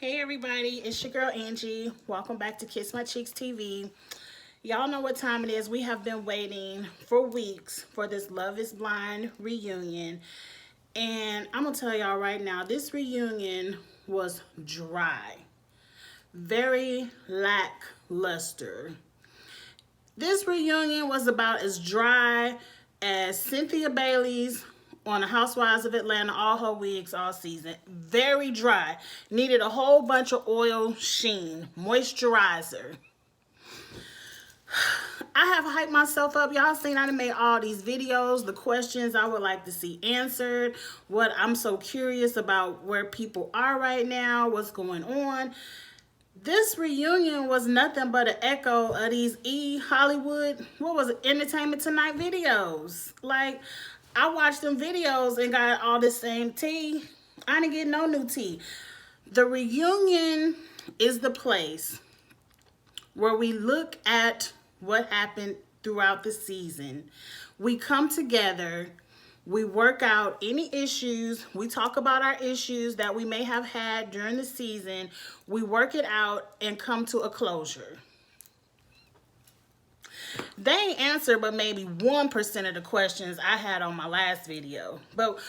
Hey everybody, it's your girl Angie. Welcome back to Kiss My Cheeks TV. Y'all know what time it is. We have been waiting for weeks for this Love is Blind reunion. And I'm going to tell y'all right now, this reunion was dry. Very lackluster. This reunion was about as dry as Cynthia Bailey's on the Housewives of Atlanta, all her wigs all season. Very dry. Needed a whole bunch of oil sheen, moisturizer. I have hyped myself up. Y'all seen I done made all these videos, the questions I would like to see answered, what I'm so curious about where people are right now, what's going on. This reunion was nothing but an echo of these Hollywood, what was it, Entertainment Tonight videos. Like, I watched them videos and got all the same tea. I didn't get no new tea. The reunion is the place where we look at what happened throughout the season. We come together, we work out any issues, we talk about our issues that we may have had during the season, we work it out and come to a closure. They ain't answered but maybe 1% of the questions I had on my last video. But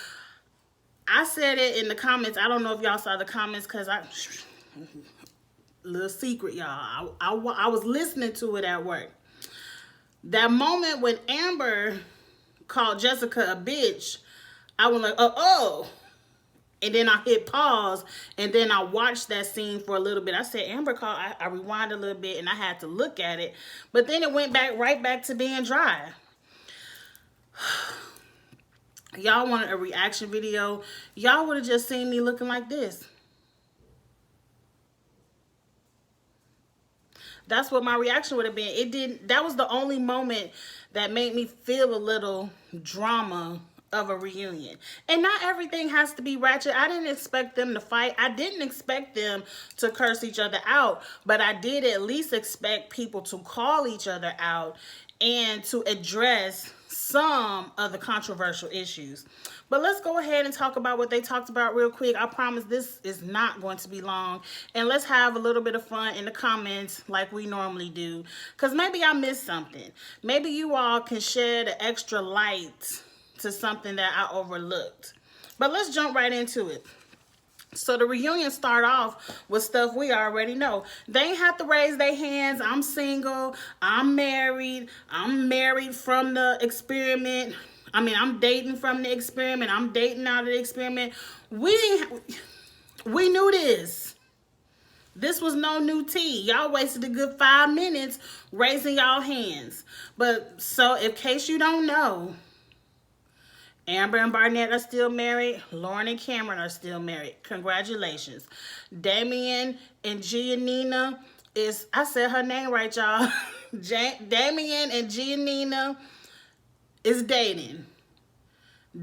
I said it in the comments. I don't know if y'all saw the comments because little secret, y'all. I was listening to it at work. That moment when Amber called Jessica a bitch, I was like, oh. And then I hit pause, and then I watched that scene for a little bit. I said, Amber called. I rewound a little bit, and I had to look at it. But then it went right back to being dry. Y'all wanted a reaction video. Y'all would have just seen me looking like this. That's what my reaction would have been. It didn't. That was the only moment that made me feel a little drama of a reunion. And not everything has to be ratchet. I didn't expect them to fight. I didn't expect them to curse each other out, but I did at least expect people to call each other out and to address some of the controversial issues. But let's go ahead and talk about what they talked about real quick. I promise this is not going to be long. And let's have a little bit of fun in the comments like we normally do. Because maybe I missed something. Maybe you all can shed an extra light to something that I overlooked. But let's jump right into it. So the reunion start off with stuff we already know. They ain't have to raise their hands. I'm single. I'm married. I'm married from the experiment. I'm dating from the experiment. I'm dating out of the experiment. We knew this. This was no new tea. Y'all wasted a good 5 minutes raising y'all hands. But so in case you don't know, Amber and Barnett are still married. Lauren and Cameron are still married. Congratulations. Damian and Giannina is, I said her name right, y'all. Damian and Giannina is dating.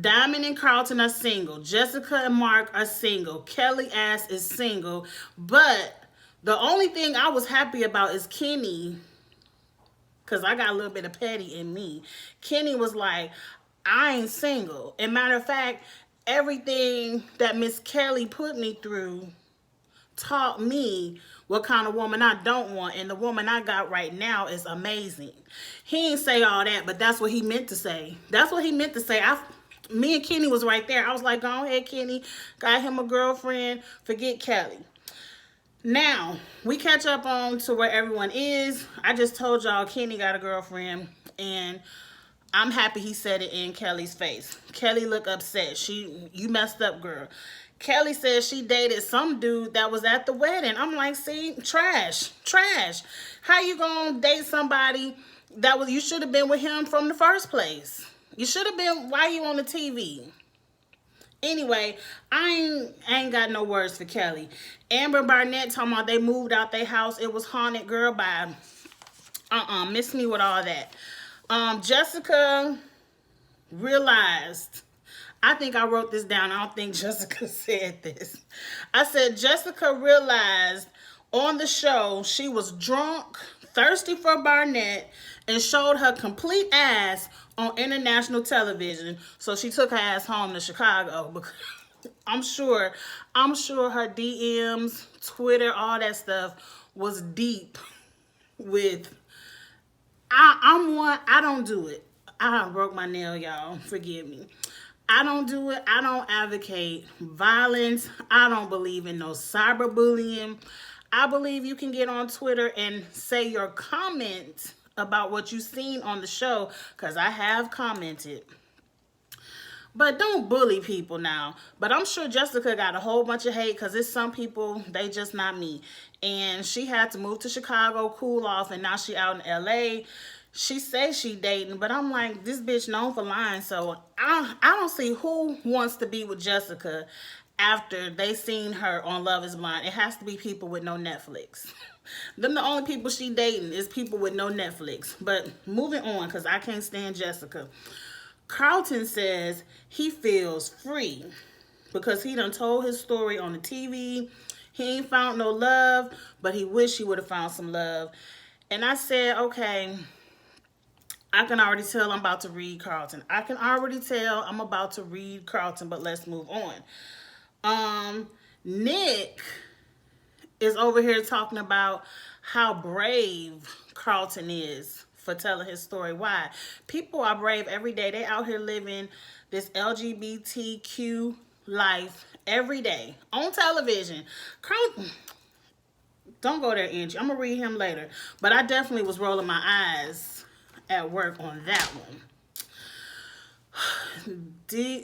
Diamond and Carlton are single. Jessica and Mark are single. Kelly Ass is single. But the only thing I was happy about is Kenny, because I got a little bit of petty in me. Kenny was like, I ain't single. And matter of fact, everything that Miss Kelly put me through taught me what kind of woman I don't want. And the woman I got right now is amazing. He ain't say all that, but that's what he meant to say. That's what he meant to say. Me and Kenny was right there. I was like, go ahead, Kenny. Got him a girlfriend. Forget Kelly. Now, we catch up on to where everyone is. I just told y'all Kenny got a girlfriend. And I'm happy he said it in Kelly's face. Kelly looked upset. You messed up, girl. Kelly said she dated some dude that was at the wedding. I'm like, see, trash. How you gonna date somebody you should have been with him from the first place? You should have been, why you on the TV? Anyway, I ain't got no words for Kelly. Amber Barnett talking about they moved out their house. It was haunted, girl, by miss me with all that. Jessica realized, I think I wrote this down. I don't think Jessica said this. I said Jessica realized on the show she was drunk, thirsty for Barnett, and showed her complete ass on international television. So she took her ass home to Chicago I'm sure her DMs, Twitter, all that stuff was deep with, I'm one, I don't do it. I broke my nail, y'all. Forgive me. I don't do it. I don't advocate violence. I don't believe in no cyberbullying. I believe you can get on Twitter and say your comment about what you've seen on the show, because I have commented. But don't bully people now. But I'm sure Jessica got a whole bunch of hate because it's some people, they just not me. And she had to move to Chicago, cool off, and now she out in LA. She says she dating, but I'm like, this bitch known for lying. So I don't see who wants to be with Jessica after they seen her on Love is Blind. It has to be people with no Netflix. Them the only people she dating is people with no Netflix. But moving on, because I can't stand Jessica. Carlton says he feels free because he done told his story on the TV. He ain't found no love, but he wish he would have found some love. And I said, okay, I can already tell I'm about to read Carlton. I can already tell I'm about to read Carlton, but let's move on. Nick is over here talking about how brave Carlton is for telling his story. Why? People are brave every day. They out here living this LGBTQ life every day on television. Carlton, don't go there, Angie. I'm gonna read him later. But I definitely was rolling my eyes at work on that one.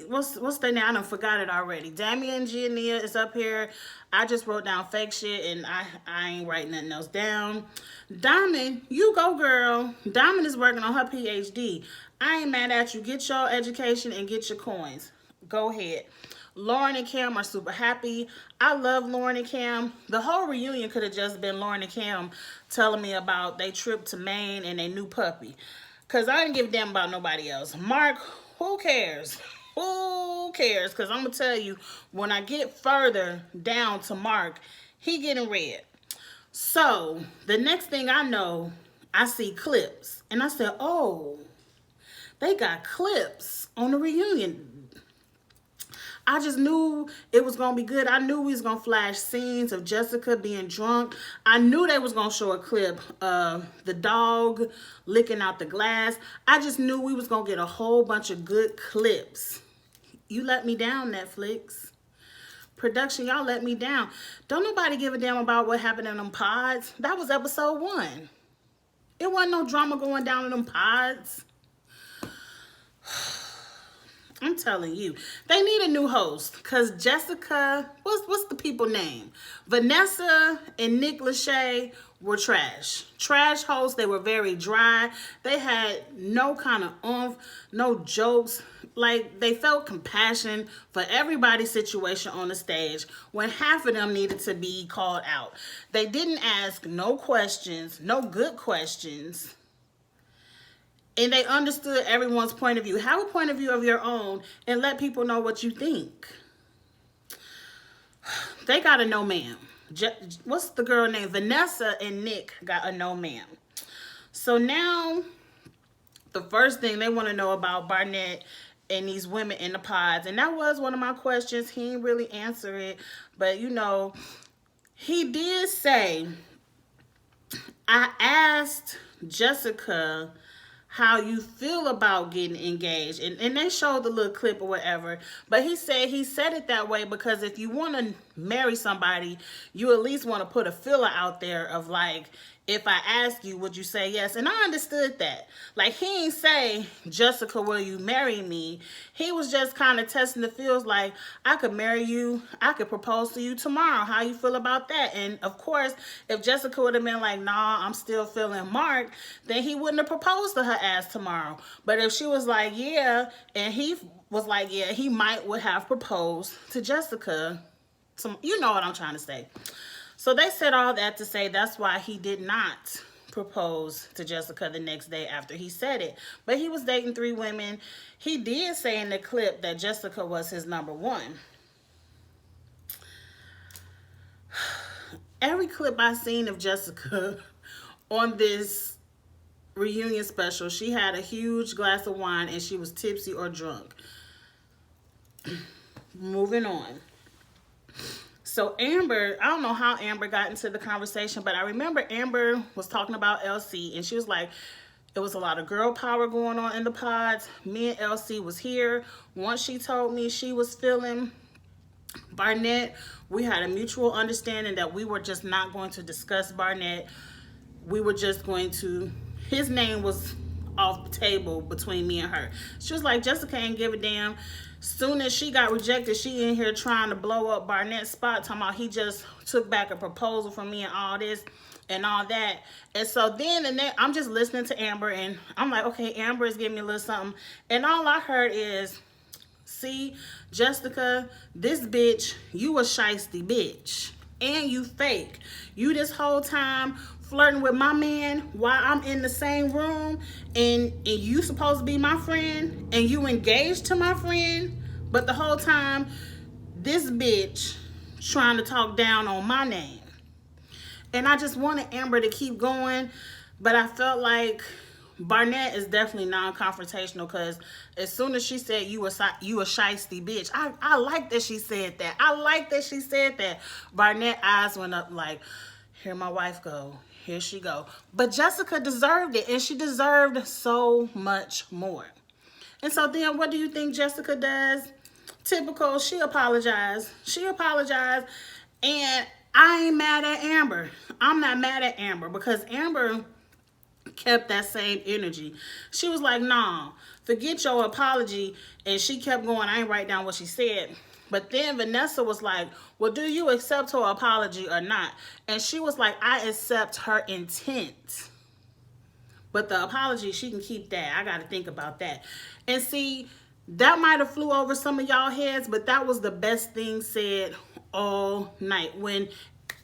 What's their name? I done forgot it already. Damian Giannia is up here. I just wrote down fake shit and I ain't writing nothing else down. Diamond, you go, girl. Diamond is working on her PhD. I ain't mad at you. Get your education and get your coins. Go ahead. Lauren and Cam are super happy. I love Lauren and Cam. The whole reunion could have just been Lauren and Cam telling me about their trip to Maine and their new puppy. Because I didn't give a damn about nobody else. Mark, who cares? Who cares? Because I'm going to tell you, when I get further down to Mark, he getting red. So, the next thing I know, I see clips. And I said, oh, they got clips on the reunion. I just knew it was going to be good. I knew we was going to flash scenes of Jessica being drunk. I knew they was going to show a clip of the dog licking out the glass. I just knew we was going to get a whole bunch of good clips. You let me down, Netflix. Production, y'all let me down. Don't nobody give a damn about what happened in them pods. That was episode 1. It wasn't no drama going down in them pods. I'm telling you, they need a new host because Jessica, what's the people name? Vanessa and Nick Lachey were trash. Trash hosts. They were very dry. They had no kind of oomph, no jokes. Like, they felt compassion for everybody's situation on the stage when half of them needed to be called out. They didn't ask no questions, no good questions. And they understood everyone's point of view. Have a point of view of your own and let people know what you think. They got a no ma'am. What's the girl name? Vanessa and Nick got a no ma'am. So now the first thing they want to know about Barnett and these women in the pods. And that was one of my questions. He didn't really answer it. But, you know, he did say, I asked Jessica how you feel about getting engaged. And they showed the little clip or whatever. But he said it that way because if you want to marry somebody, you at least want to put a filler out there of like, if I ask you, would you say yes? And I understood that. Like, he ain't say, Jessica, will you marry me? He was just kind of testing the feels like, I could marry you. I could propose to you tomorrow. How you feel about that? And, of course, if Jessica would have been like, nah, I'm still feeling Mark, then he wouldn't have proposed to her ass tomorrow. But if she was like, yeah, and he was like, yeah, he would have proposed to Jessica. You know what I'm trying to say. So they said all that to say that's why he did not propose to Jessica the next day after he said it. But he was dating 3 women. He did say in the clip that Jessica was his number 1. Every clip I've seen of Jessica on this reunion special, she had a huge glass of wine and she was tipsy or drunk. moving on. So Amber, I don't know how Amber got into the conversation, but I remember Amber was talking about LC, and she was like, it was a lot of girl power going on in the pods. Me and LC was here. Once she told me she was feeling Barnett, we had a mutual understanding that we were just not going to discuss Barnett. We were just going to, his name was off the table between me and her. She was like, Jessica ain't give a damn. Soon as she got rejected, she in here trying to blow up Barnett's spot, talking about he just took back a proposal from me and all this and all that. And so then I'm just listening to Amber, and I'm like, okay, Amber is giving me a little something. And all I heard is, see, Jessica, this bitch, you a shiesty bitch. And you fake. You this whole time flirting with my man while I'm in the same room, and you supposed to be my friend, and you engaged to my friend, but the whole time this bitch trying to talk down on my name. And I just wanted Amber to keep going, but I felt like Barnett is definitely non-confrontational, because as soon as she said you a shiesty bitch, I like that she said that. I like that she said that. Barnett eyes went up like, here my wife go. Here she go. But Jessica deserved it, and she deserved so much more. And so then what do you think Jessica does? Typical, she apologized. She apologized, and I ain't mad at Amber. I'm not mad at Amber, because Amber kept that same energy. She was like, nah, forget your apology. And she kept going. I ain't write down what she said. But then Vanessa was like, well, do you accept her apology or not? And she was like, I accept her intent. But the apology, she can keep that. I got to think about that. And see, that might have flew over some of y'all heads, but that was the best thing said all night. When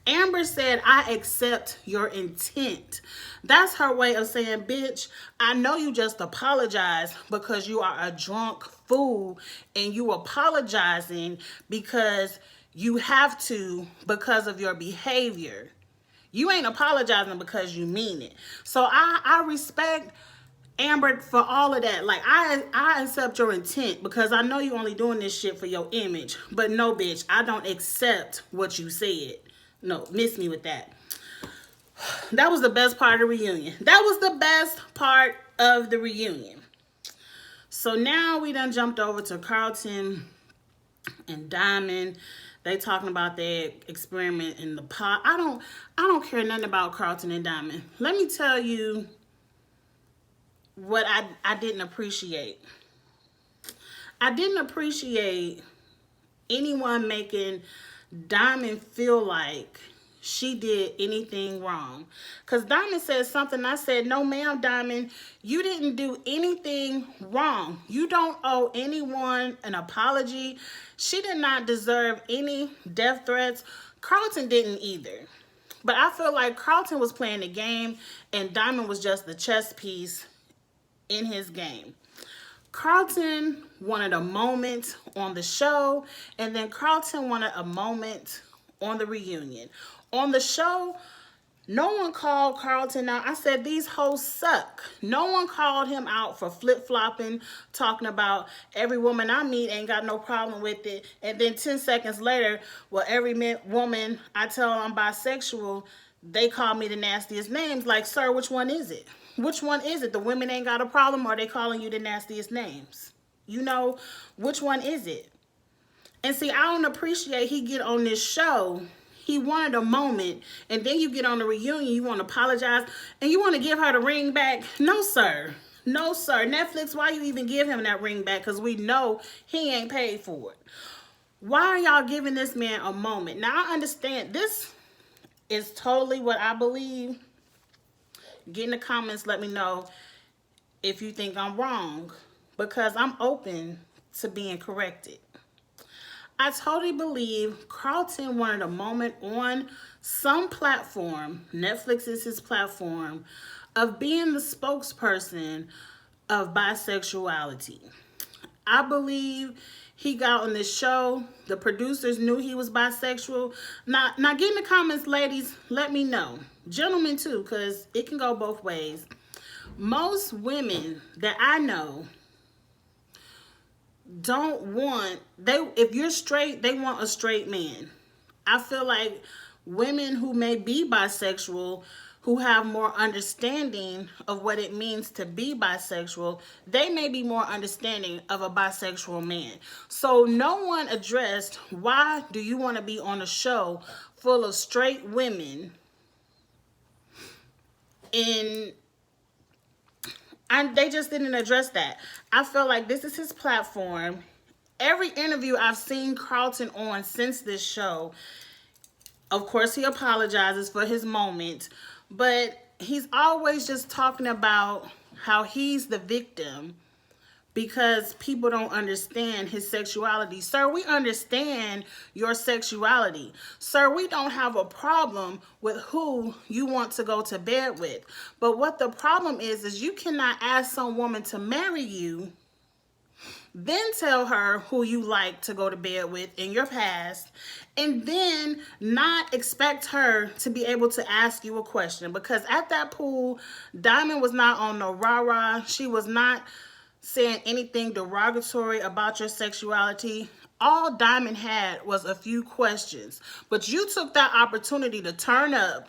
Amber said, I accept your intent. That's her way of saying, bitch, I know you just apologized because you are a drunk fool, and you apologizing because you have to because of your behavior. You ain't apologizing because you mean it. So I respect Amber for all of that. Like, I accept your intent because I know you only doing this shit for your image. But no, bitch, I don't accept what you said. No, miss me with that. That was the best part of the reunion. That was the best part of the reunion. So now we done jumped over to Carlton and Diamond. They talking about their experiment in the pot. I don't care nothing about Carlton and Diamond. Let me tell you what I didn't appreciate. I didn't appreciate anyone making Diamond feel like she did anything wrong. Because Diamond said something. I said, no, ma'am, Diamond, you didn't do anything wrong. You don't owe anyone an apology. She did not deserve any death threats. Carlton didn't either. But I feel like Carlton was playing the game, and Diamond was just the chess piece in his game. Carlton wanted a moment on the show, and then Carlton wanted a moment on the reunion. On the show, no one called Carlton out. I said, these hoes suck. No one called him out for flip-flopping, talking about every woman I meet ain't got no problem with it. And then 10 seconds later, well, every woman I tell I'm bisexual, they call me the nastiest names. Like, sir, which one is it? Which one is it? The women ain't got a problem, or are they calling you the nastiest names? You know, which one is it? And see, I don't appreciate he get on this show. He wanted a moment, and then you get on the reunion, you want to apologize, and you want to give her the ring back. No, sir. No, sir. Netflix, why you even give him that ring back? Because we know he ain't paid for it. Why are y'all giving this man a moment? Now, I understand this is totally what I believe. Get in the comments, let me know if you think I'm wrong, because I'm open to being corrected. I totally believe Carlton wanted a moment on some platform, Netflix is his platform, of being the spokesperson of bisexuality. I believe he got on this show. The producers knew he was bisexual. Now get in the comments, ladies. Let me know. Gentlemen, too, because it can go both ways. Most women that I know don't want, if you're straight, they want a straight man. I feel like women who may be bisexual, who have more understanding of what it means to be bisexual, they may be more understanding of a bisexual man. So no one addressed, why do you want to be on a show full of straight women and they just didn't address that. I feel like this is his platform. Every interview I've seen Carlton on since this show, of course he apologizes for his moment, but he's always just talking about how he's the victim because people don't understand his sexuality. Sir, we understand your sexuality. Sir, we don't have a problem with who you want to go to bed with. But what the problem is you cannot ask some woman to marry you, then tell her who you like to go to bed with in your past, and then not expect her to be able to ask you a question. Because at that pool, Diamond was not on no rah-rah. She was not saying anything derogatory about your sexuality. All Diamond had was a few questions. But you took that opportunity to turn up.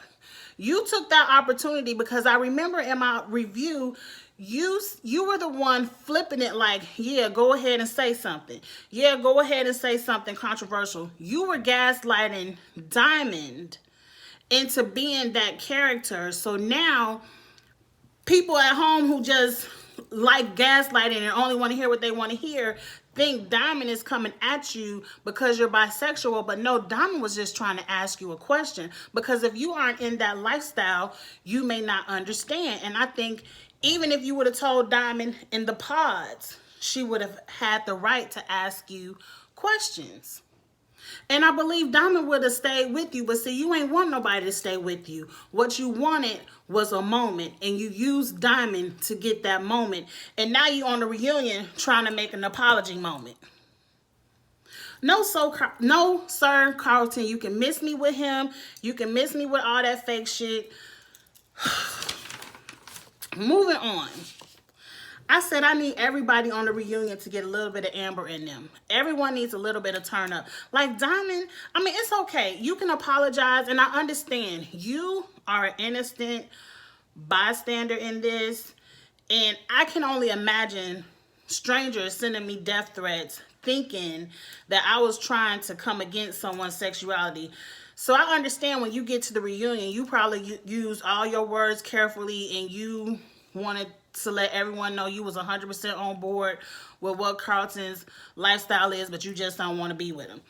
You took that opportunity because I remember in my review, you were the one flipping it like, yeah, go ahead and say something. Yeah, go ahead and say something controversial. You were gaslighting Diamond into being that character. So now people at home who just like gaslighting and only want to hear what they want to hear think Diamond is coming at you because you're bisexual. But no, Diamond was just trying to ask you a question, because if you aren't in that lifestyle, you may not understand. And I think even if you would have told Diamond in the pods, she would have had the right to ask you questions. And I believe Diamond would have stayed with you. But see, you ain't want nobody to stay with you. What you wanted was a moment. And you used Diamond to get that moment. And now you on the reunion trying to make an apology moment. No, sir, Carlton. You can miss me with him. You can miss me with all that fake shit. Moving on. I said I need everybody on the reunion to get a little bit of Amber in them. Everyone needs a little bit of turn up. Like Diamond, I mean, it's okay. You can apologize, and I understand. You are an innocent bystander in this, and I can only imagine strangers sending me death threats thinking that I was trying to come against someone's sexuality. So I understand when you get to the reunion, you probably use all your words carefully, and you wanted to let everyone know you was 100% on board with what Carlton's lifestyle is, but you just don't want to be with him.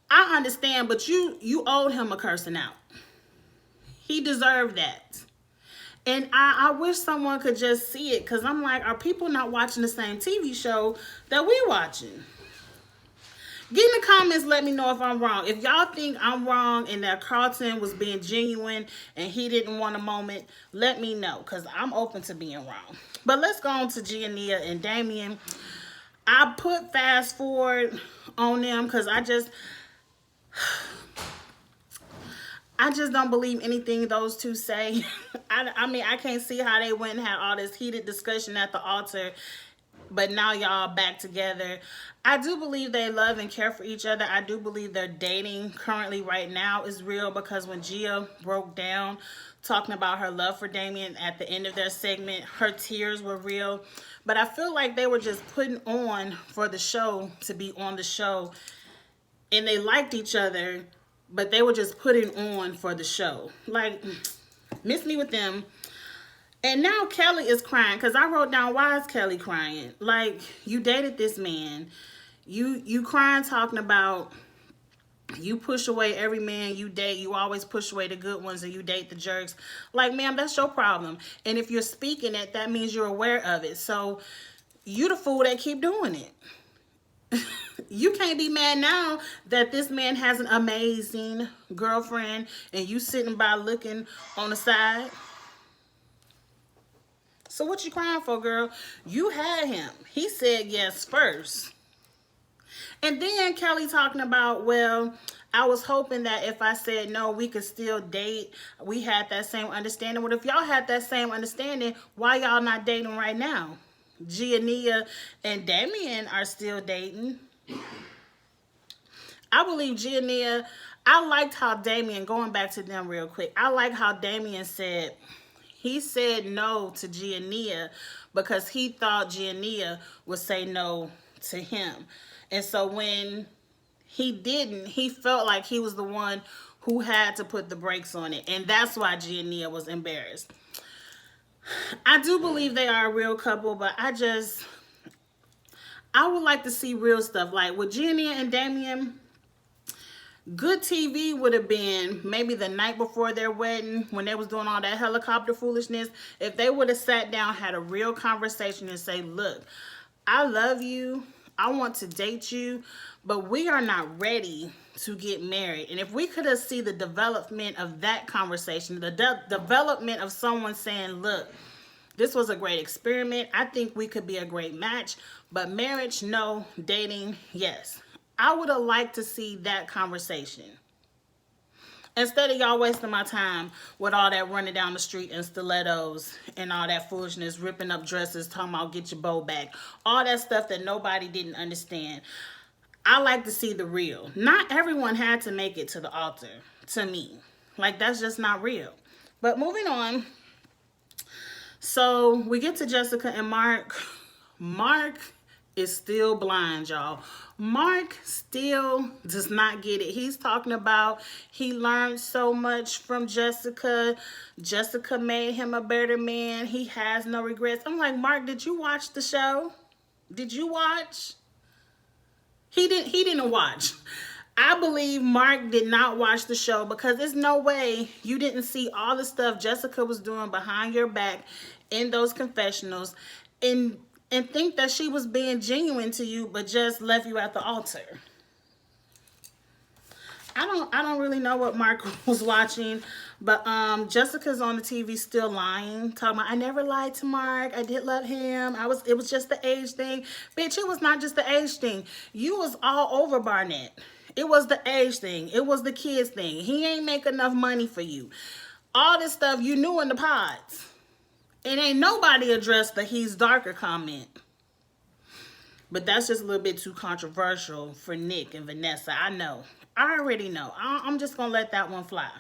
I understand, but you owed him a cursing out. He deserved that. And I wish someone could just see it, because I'm like, are people not watching the same TV show that we watching? Get in the comments, let me know if I'm wrong. If y'all think I'm wrong and that Carlton was being genuine and he didn't want a moment, let me know, because I'm open to being wrong. But let's go on to Giannina and Damian. I put fast forward on them because I just don't believe anything those two say. I mean, I can't see how they went and had all this heated discussion at the altar, but now y'all back together. I do believe they love and care for each other. I do believe they're dating currently right now is real, because when Gia broke down talking about her love for Damian at the end of their segment, her tears were real. But I feel like they were just putting on for the show to be on the show. And they liked each other, but they were just putting on for the show. Like, miss me with them. And now Kelly is crying, because I wrote down, why is Kelly crying? Like, you dated this man. You crying talking about you push away every man you date. You always push away the good ones and you date the jerks. Like, ma'am, that's your problem. And if you're speaking it, that means you're aware of it. So you the fool that keep doing it. You can't be mad now that this man has an amazing girlfriend and you sitting by looking on the side. So what you crying for, girl? You had him. He said yes first. And then Kelly talking about, well, I was hoping that if I said no, we could still date. We had that same understanding. Well, if y'all had that same understanding, why y'all not dating right now? Giannia and Damian are still dating. I believe Giannia, I liked how Damian, going back to them real quick, I like how Damian said, he said no to Giannia because he thought Giannia would say no to him. And so when he didn't, he felt like he was the one who had to put the brakes on it. And that's why Giannia was embarrassed. I do believe they are a real couple, but I would like to see real stuff. Like with Giannia and Damian, good TV would have been maybe the night before their wedding when they was doing all that helicopter foolishness. If they would have sat down, had a real conversation and say, look, I love you. I want to date you, but we are not ready to get married. And if we could have seen the development of that conversation, the development of someone saying, look, this was a great experiment. I think we could be a great match, but marriage, no. Dating, yes. I would have liked to see that conversation. Instead of y'all wasting my time with all that running down the street in stilettos and all that foolishness, ripping up dresses, talking about get your bow back. All that stuff that nobody didn't understand. I like to see the real. Not everyone had to make it to the altar, to me. Like, that's just not real. But moving on. So, we get to Jessica and Mark. Mark is still blind, y'all. Mark still does not get it. He's talking about he learned so much from Jessica. Jessica made him a better man. He has no regrets. I'm like, Mark, did you watch the show? Did you watch? He didn't watch. I believe Mark did not watch the show because there's no way you didn't see all the stuff Jessica was doing behind your back in those confessionals and think that she was being genuine to you but just left you at the altar. I don't really know what Mark was watching, but Jessica's on the TV still lying, talking about I never lied to Mark. I did love him. It was just the age thing. Bitch, it was not just the age thing. You was all over Barnett. It was the age thing. It was the kids thing. He ain't make enough money for you. All this stuff you knew in the pods. And ain't nobody addressed the he's darker comment. But that's just a little bit too controversial for Nick and Vanessa. I know. I already know. I'm just going to let that one fly.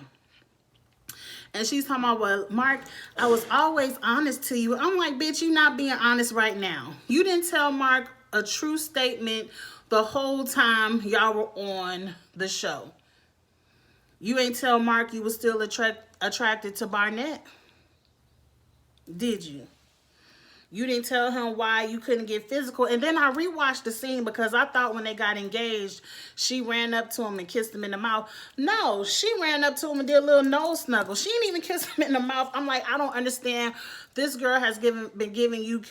And she's talking about, well, Mark, I was always honest to you. I'm like, bitch, you not being honest right now. You didn't tell Mark a true statement the whole time y'all were on the show. You ain't tell Mark you was still attracted to Barnett. Did you? You didn't tell him why you couldn't get physical. And then I rewatched the scene because I thought when they got engaged, she ran up to him and kissed him in the mouth. No, she ran up to him and did a little nose snuggle. She didn't even kiss him in the mouth. I'm like, I don't understand. This girl has been giving you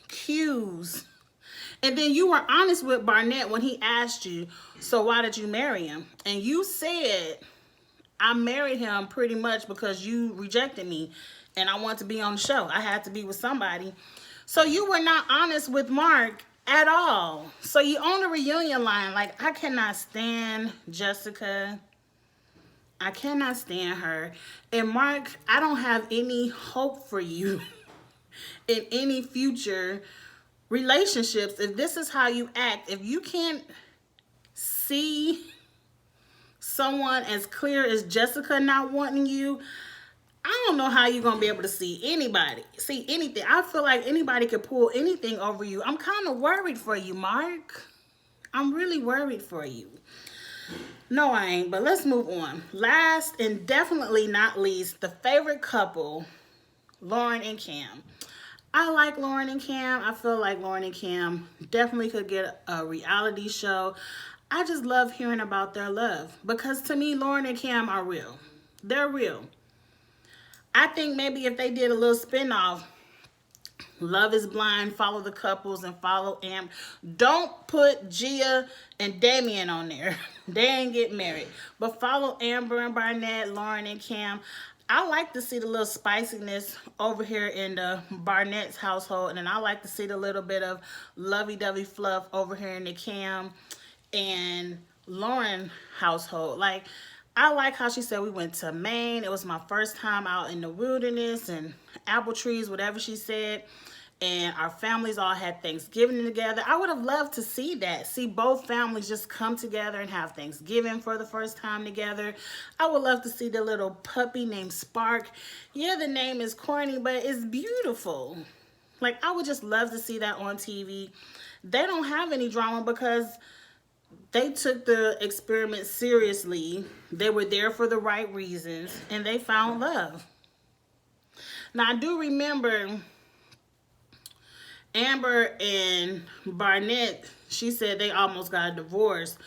cues. And then you were honest with Barnett when he asked you, so why did you marry him? And you said, I married him pretty much because you rejected me. And I wanted to be on the show. I had to be with somebody. So you were not honest with Mark at all. So you on the reunion line. Like, I cannot stand Jessica. I cannot stand her. And Mark, I don't have any hope for you in any future relationships. If this is how you act, if you can't see someone as clear as Jessica not wanting you, I don't know how you're going to be able to see anything. I feel like anybody could pull anything over you. I'm kind of worried for you, Mark. I'm really worried for you. No, I ain't, but let's move on. Last and definitely not least, the favorite couple, Lauren and Cam. I like Lauren and Cam. I feel like Lauren and Cam definitely could get a reality show. I just love hearing about their love because to me, Lauren and Cam are real. They're real. I think maybe if they did a little spinoff, Love is Blind, follow the couples and follow Am. Don't put Gia and Damian on there. They ain't get married. But follow Amber and Barnett, Lauren and Cam. I like to see the little spiciness over here in the Barnett's household. And then I like to see the little bit of lovey-dovey fluff over here in the Cam and Lauren household. Like, I like how she said we went to Maine. It was my first time out in the wilderness and apple trees, whatever she said. and our families all had Thanksgiving together. I would have loved to see that. See both families just come together and have Thanksgiving for the first time together. I would love to see the little puppy named Spark. Yeah, the name is corny, but it's beautiful. Like, I would just love to see that on TV. They don't have any drama because they took the experiment seriously. They were there for the right reasons, and they found love. Now, I do remember Amber and Barnett, she said they almost got a divorce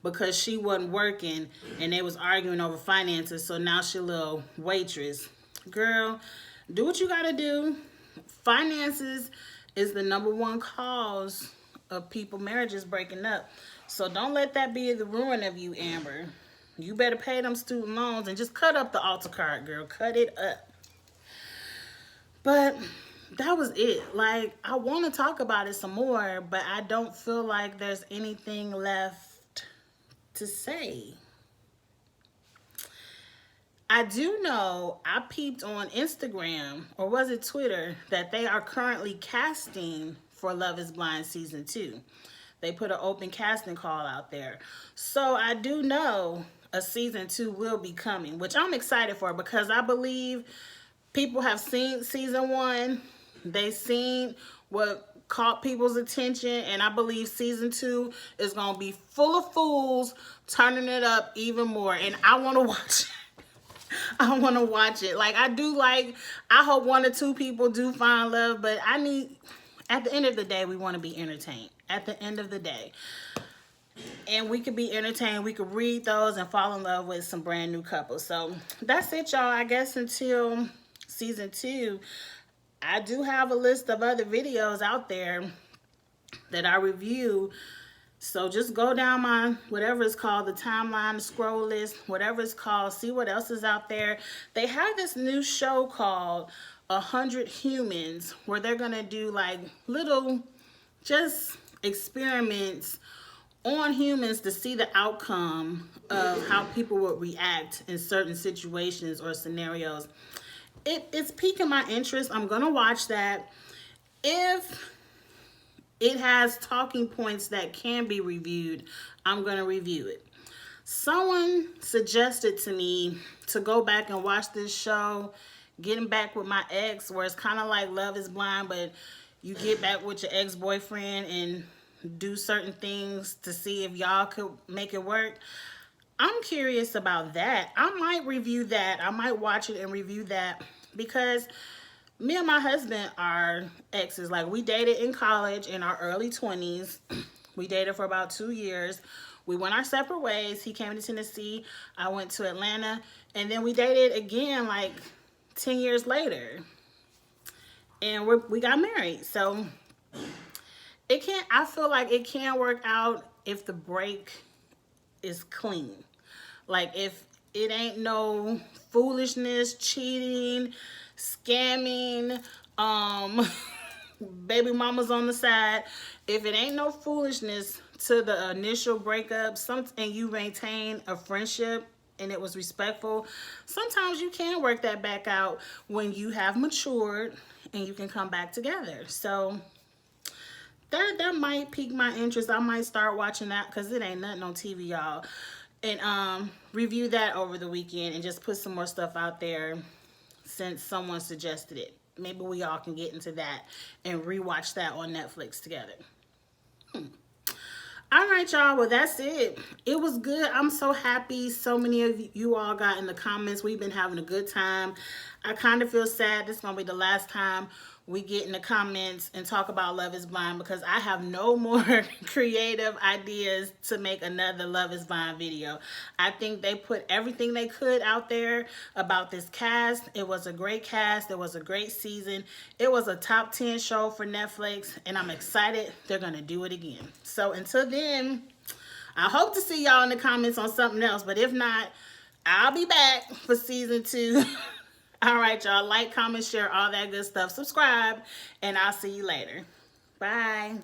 because she wasn't working and they was arguing over finances. So now she a little waitress. Girl, do what you gotta do. Finances is the #1 cause of people marriages breaking up. So don't let that be the ruin of you, Amber. You better pay them student loans and just cut up the altar card, girl. Cut it up. But that was it. Like, I want to talk about it some more, but I don't feel like there's anything left to say. I do know, I peeped on Instagram, or was it Twitter, that they are currently casting for Love is Blind Season 2. They put an open casting call out there. So I do know a Season 2 will be coming, which I'm excited for because I believe people have seen Season 1. They seen what caught people's attention, and I believe Season 2 is going to be full of fools, turning it up even more, and I want to watch it. I want to watch it. Like, I hope 1 or 2 people do find love, but at the end of the day, we want to be entertained. At the end of the day. And we could be entertained. We could read those and fall in love with some brand new couples. So, that's it, y'all. I guess until Season 2, I do have a list of other videos out there that I review. So just go down my, whatever it's called, the timeline, the scroll list, whatever it's called, see what else is out there. They have this new show called 100 Humans, where they're going to do like little just experiments on humans to see the outcome of how people would react in certain situations or scenarios. It's piquing my interest. I'm going to watch that. If it has talking points that can be reviewed, I'm going to review it. Someone suggested to me to go back and watch this show, Getting Back with My Ex, where it's kind of like Love is Blind, but you get back with your ex-boyfriend and do certain things to see if y'all could make it work. I'm curious about that. I might review that. I might watch it and review that because me and my husband are exes. Like, we dated in college in our early 20s. We dated for about 2 years. We went our separate ways. He came to Tennessee. I went to Atlanta. And then we dated again like 10 years later. And we got married. So I feel like it can work out if the break is clean. Like, if it ain't no foolishness, cheating, scamming, baby mamas on the side. If it ain't no foolishness to the initial breakup, and you maintain a friendship and it was respectful, sometimes you can work that back out when you have matured and you can come back together. So that might pique my interest. I might start watching that because it ain't nothing on TV, y'all. And review that over the weekend and just put some more stuff out there since someone suggested it. Maybe we all can get into that and rewatch that on Netflix together. All right, y'all. Well, that's it. It was good. I'm so happy so many of you all got in the comments. We've been having a good time. I kind of feel sad this is going to be the last time we get in the comments and talk about Love is Blind because I have no more creative ideas to make another Love is Blind video. I think they put everything they could out there about this cast. It was a great cast. It was a great season. It was a top 10 show for Netflix, and I'm excited they're going to do it again. So until then, I hope to see y'all in the comments on something else, but if not, I'll be back for Season 2. All right, y'all. Like, comment, share, all that good stuff. Subscribe, and I'll see you later. Bye.